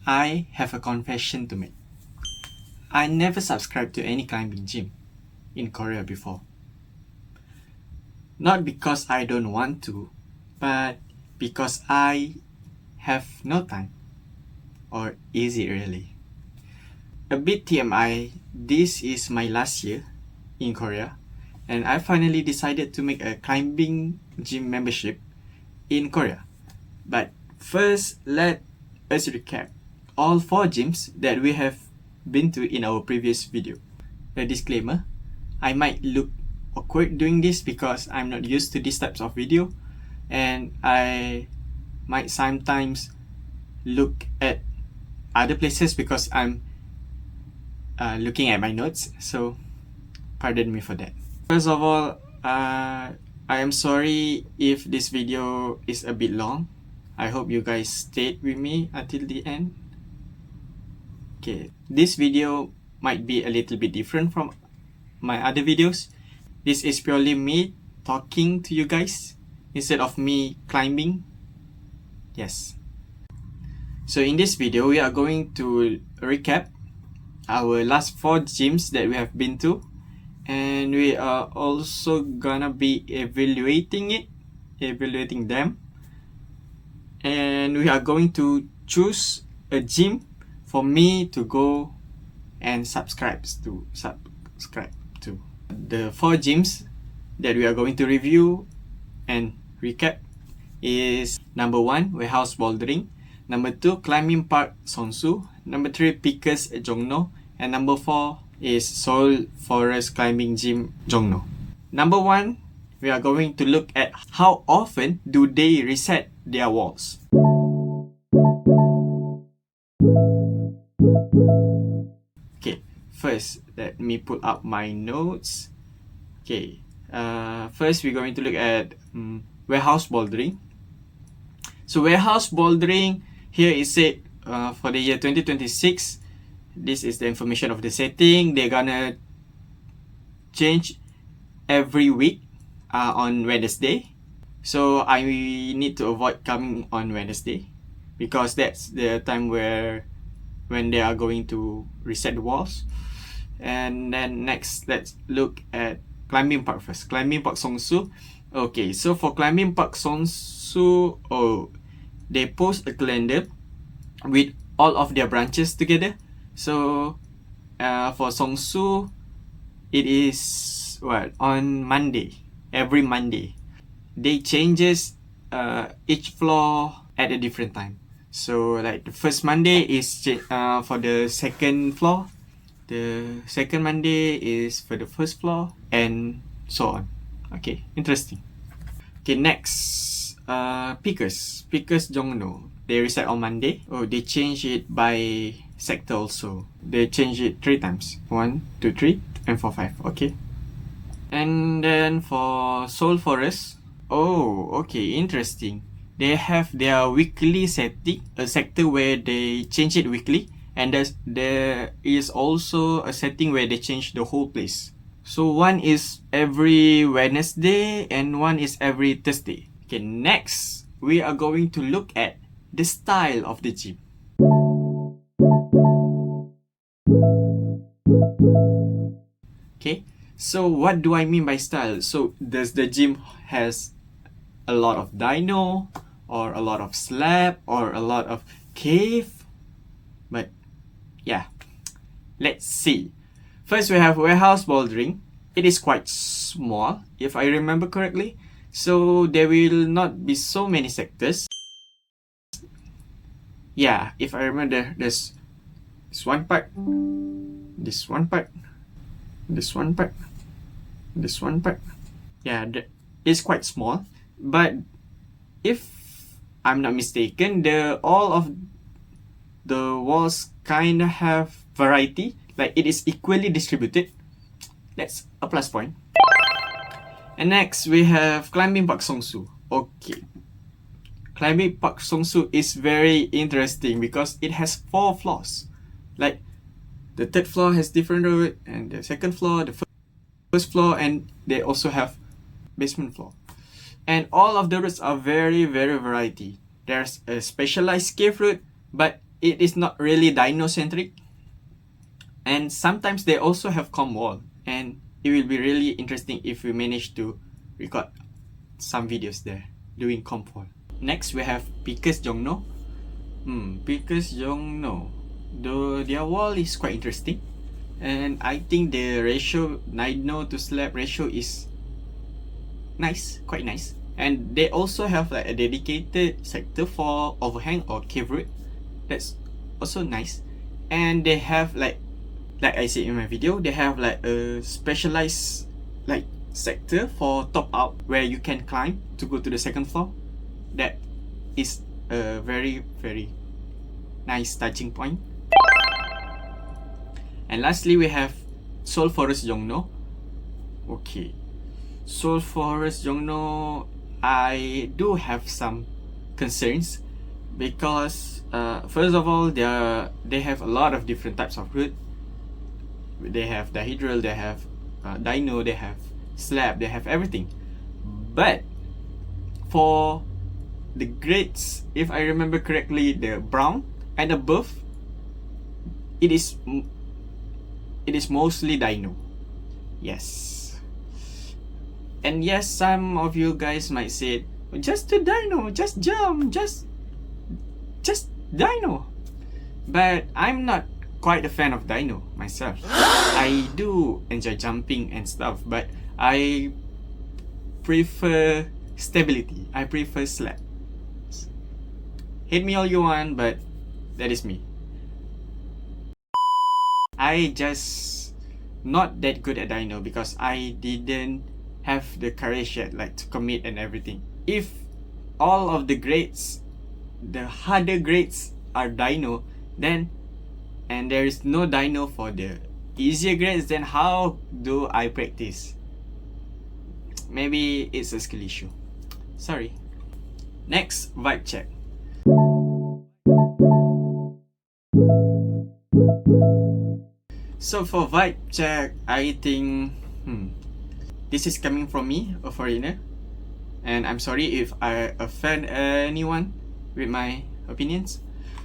I have a confession to make. I never subscribed to any climbing gym in Korea before. Not because I don't want to, but because I have no time. Or is it really? A bit TMI, this is my last year in Korea, and I finally decided to make a climbing gym membership in Korea. But first, let us recap all 4 gyms that we have been to in our previous video. A disclaimer, I might look awkward doing this because I'm not used to these types of video, and I might sometimes look at other places because I'm looking at my notes, so pardon me for that. First of all, I am sorry if this video is a bit long. I hope you guys stayed with me until the end. Okay, this video might be a little bit different from my other videos. This is purely me talking to you guys instead of me climbing. Yes. So in this video, we are going to recap our last 4 gyms that we have been to, and we are also gonna be evaluating them, and we are going to choose a gym for me to go and subscribe to. The 4 gyms that we are going to review and recap is number 1, Warehouse Bouldering, number 2, Climbing Park Songsu, number 3, Pickers Jongno, and number 4 is Seoul Forest Climbing Gym Jongno. Number 1, we are going to look at how often do they reset their walls. Okay, first let me pull up my notes. Okay, first we're going to look at warehouse bouldering. So warehouse bouldering, here is said for the year 2026. This is the information of the setting. They're gonna change every week on Wednesday. So I need to avoid coming on Wednesday because that's the time when they are going to reset the walls. And then next, let's look at Climbing Park first. Climbing Park Songsu. Okay, so for Climbing Park Songsu, they post a calendar with all of their branches together. So for Songsu, it is on Monday. Every Monday, they changes each floor at a different time. So like the first Monday is for the second floor. The second Monday is for the first floor, and so on. Okay, interesting. Okay, next, Pickers Jongno. They reset on Monday. Oh, they change it by sector also. They change it 3 times. 1, 2, 3, and 4, 5. Okay. And then for Seoul Forest. Oh, okay, interesting. They have their weekly setting, a sector where they change it weekly. And there is also a setting where they change the whole place. So one is every Wednesday and one is every Thursday. Okay, next, we are going to look at the style of the gym. Okay, so what do I mean by style? So does the gym has a lot of dyno, or a lot of slab, or a lot of cave? But yeah, let's see. First, we have warehouse bouldering. It is quite small, if I remember correctly. So there will not be so many sectors. Yeah, if I remember, there's this one part, this one part, this one part, this one part. Yeah, it's quite small. But if I'm not mistaken, all of the walls kind of have variety, like it is equally distributed. That's a plus point. And next, we have Climbing Park Songsu. Okay, Climbing Park Songsu is very interesting because it has 4 floors. Like the third floor has different road, and the second floor, the first floor, and they also have basement floor. And all of the routes are very, very variety. There's a specialized cave route, but it is not really dino centric, and sometimes they also have com wall, and it will be really interesting if we manage to record some videos there doing com wall. Next we have Pickers Jongno. Pickers Jongno, though their wall is quite interesting, and I think the ratio dino to slab ratio is nice, quite nice. And they also have like a dedicated sector for overhang or cave root. That's also nice. And they have like I said in my video, they have like a specialized like sector for top out where you can climb to go to the second floor. That is a very nice touching point. And lastly we have Seoul Forest Jongno. Okay, Seoul Forest Jongno, I do have some concerns because first of all they have a lot of different types of root. They have dihedral, they have dino, they have slab, they have everything. But for the grades, if I remember correctly, the brown and above, it is mostly dino. Yes. And yes, some of you guys might say, just the dino, just jump, just dino. But I'm not quite a fan of dino myself. I do enjoy jumping and stuff, but I prefer stability. I prefer slab. Hate me all you want, but that is me. I just not that good at dino because I didn't have the courage yet, like to commit and everything. If all of the grades, the harder grades are dino, then and there is no dino for the easier grades, then how do I practice? Maybe it's a skill issue. Sorry. Next, vibe check. So for vibe check, I think this is coming from me, a foreigner, and I'm sorry if I offend anyone with my opinions.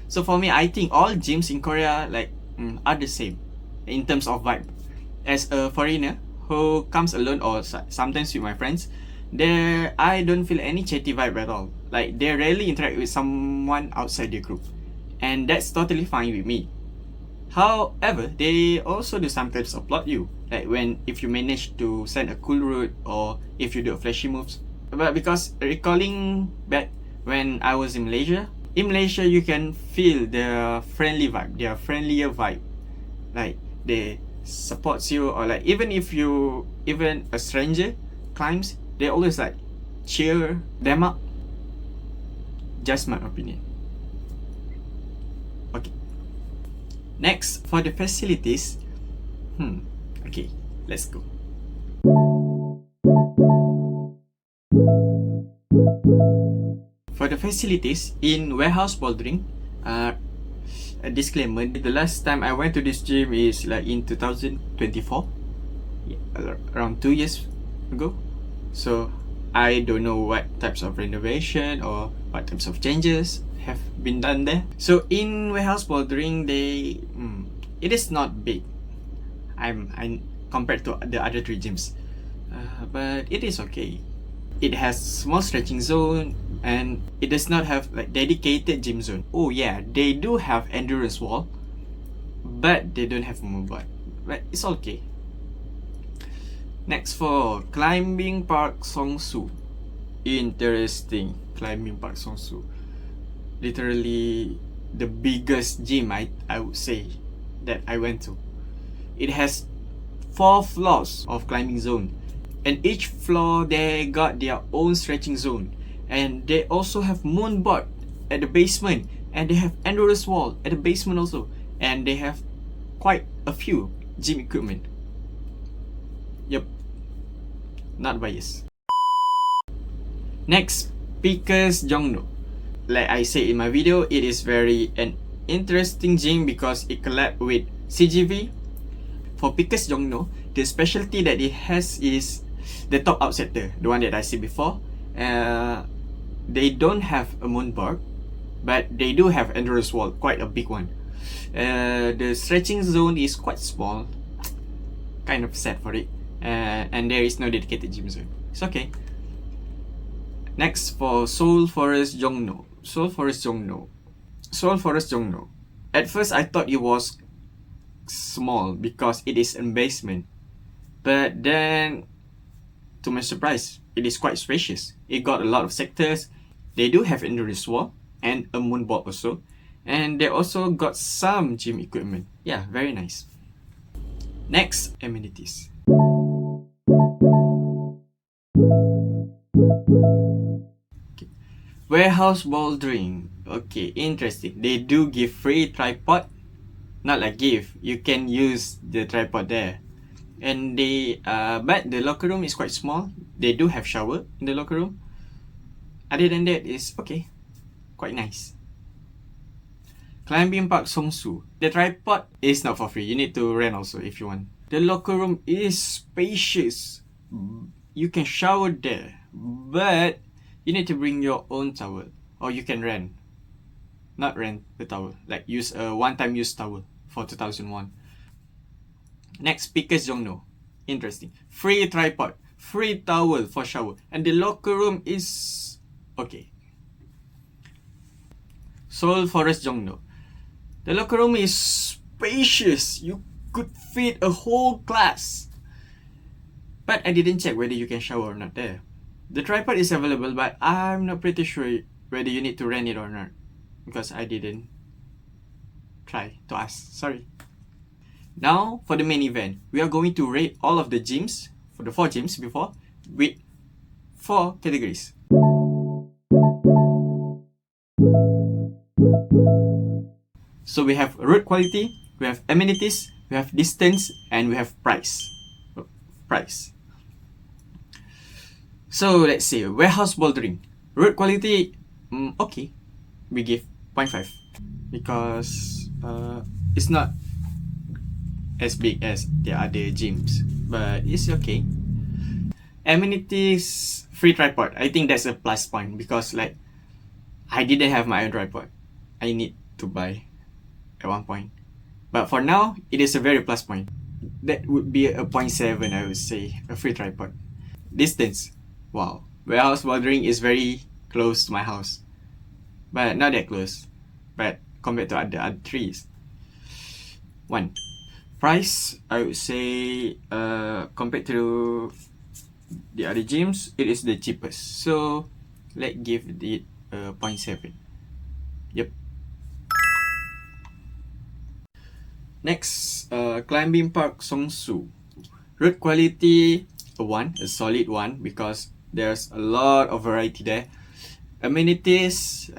So for me, I think all gyms in Korea like are the same in terms of vibe. As a foreigner who comes alone or sometimes with my friends, I don't feel any chatty vibe at all. Like they rarely interact with someone outside the group, and that's totally fine with me. However, they also do sometimes applaud you, like if you manage to send a cool route or if you do a flashy moves. But because recalling back when I was in Malaysia you can feel their friendly vibe, their friendlier vibe. Like they supports you, or like even a stranger climbs, they always like cheer them up. Just my opinion. Okay. Next, for the facilities, okay, let's go. For the facilities in warehouse bouldering, a disclaimer, the last time I went to this gym is like in 2024, around 2 years ago. So I don't know what types of renovation or what types of changes have been done there. So in warehouse bouldering, it is not big. I'm compared to the other 3 gyms, but it is okay. It has small stretching zone, and it does not have like dedicated gym zone. Oh yeah, they do have endurance wall, but they don't have moonboard. But it's okay. Next, for climbing park Songsu. Interesting. Climbing park Songsu, literally the biggest gym I would say that I went to. It has 4 floors of climbing zone, and each floor they got their own stretching zone, and they also have moonboard at the basement, and they have endurance wall at the basement also, and they have quite a few gym equipment. Yep, not biased. Next, Pickers Jongno. Like I said in my video, it is very an interesting gym because it collabed with CGV. For Pickers Jongno, the specialty that it has is the top out sector, the one that I said before. They don't have a moonboard, but they do have endurance wall, quite a big one. The stretching zone is quite small, kind of sad for it, and there is no dedicated gym zone. It's okay. Next, for Seoul Forest Jongno. Seoul Forest Jongno. Seoul Forest Jongno. At first, I thought it was small because it is in basement, but then, to my surprise, it is quite spacious. It got a lot of sectors. They do have endurance wall and a moonboard also, and they also got some gym equipment. Yeah, very nice. Next, amenities. Okay. Warehouse bouldering. Okay, interesting. They do give free tripod. Not like gift. You can use the tripod there. And they but the locker room is quite small. They do have shower in the locker room. Other than that, it's okay. Quite nice. Climbing Park Songsu. The tripod is not for free. You need to rent also if you want. The locker room is spacious. You can shower there, but you need to bring your own towel, or you can rent. Not rent the towel, like use a one-time use towel for 2001. Next, Pickers Jongno. Interesting. Free tripod, free towel for shower, and the locker room is okay. Seoul Forest Jongno. The locker room is spacious. You could fit a whole class. But I didn't check whether you can shower or not there. The tripod is available, but I'm not pretty sure whether you need to rent it or not, because I didn't try to ask. Sorry. Now, for the main event, we are going to rate all of the gyms, for the 4 gyms before, with 4 categories. So we have route quality, we have amenities, we have distance, and we have price. So let's say warehouse bouldering. Route quality, okay. We give 0.5 because it's not as big as the other gyms, but it's okay. Amenities, free tripod. I think that's a plus point because like I didn't have my own tripod. I need to buy at one point. But for now, it is a very plus point. That would be a 0.7, I would say, a free tripod. Distance. Wow. Warehouse bouldering is very close to my house. But not that close. But compared to other trees. 1. Price, I would say, compared to the other gyms, it is the cheapest. So, let's give it 0.7. Yep. Next, Climbing Park Songsu. Route quality, a 1, a solid 1, because there's a lot of variety there. Amenities,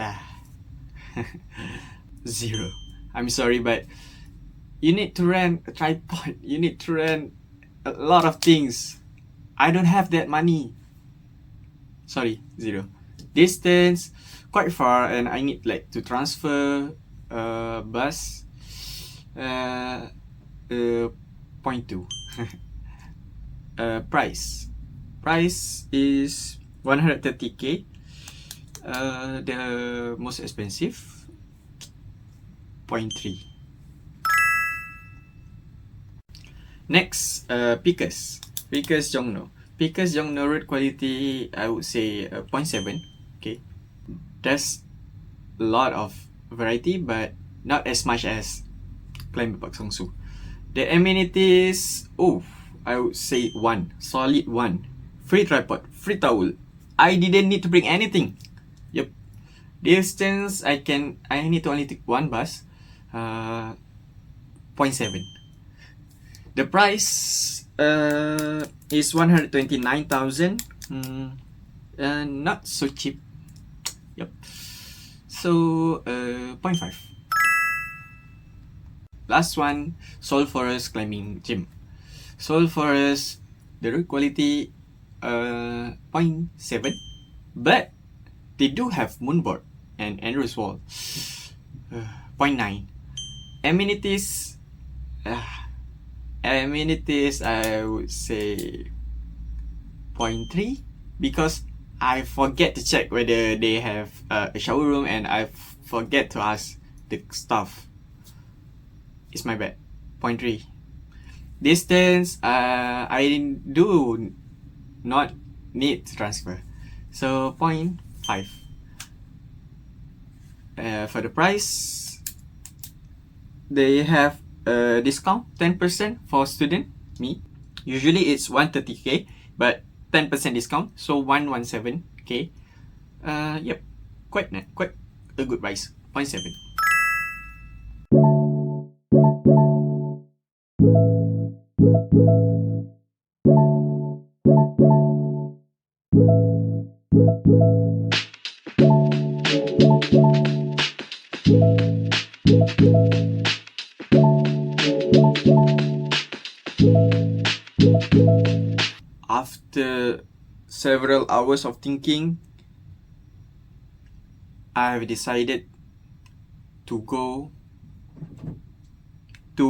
0. I'm sorry, but you need to rent a tripod. You need to rent a lot of things. I don't have that money. Sorry, 0. Distance, quite far, and I need like to transfer bus. 0.2. Price is 130k. The most expensive, 0.3. Next, Pickers Jongno. Pickers Jongno road quality, I would say 0.7. Okay, there's a lot of variety, but not as much as Climbing Park Songsu. The amenities, I would say 1, solid 1. Free tripod, free towel. I didn't need to bring anything. Yep. Distance, I need to only take 1 bus. 0.7. The price is 129,000. Not so cheap. Yep. So 0.5. Last one, Seoul Forest Climbing Gym. Seoul Forest, the road quality 0.7, but they do have moonboard and endurance wall. 0.9. Amenities, I would say 0.3, because I forget to check whether they have a shower room, and I forget to ask the staff. It's my bad. Point 3. Distance, I do not need to transfer. So point 5. For the price, they have a discount 10% for student, me. Usually it's 130k, but 10% discount, so 117k. Yep, quite a good price. 0.7. After several hours of thinking, I have decided to go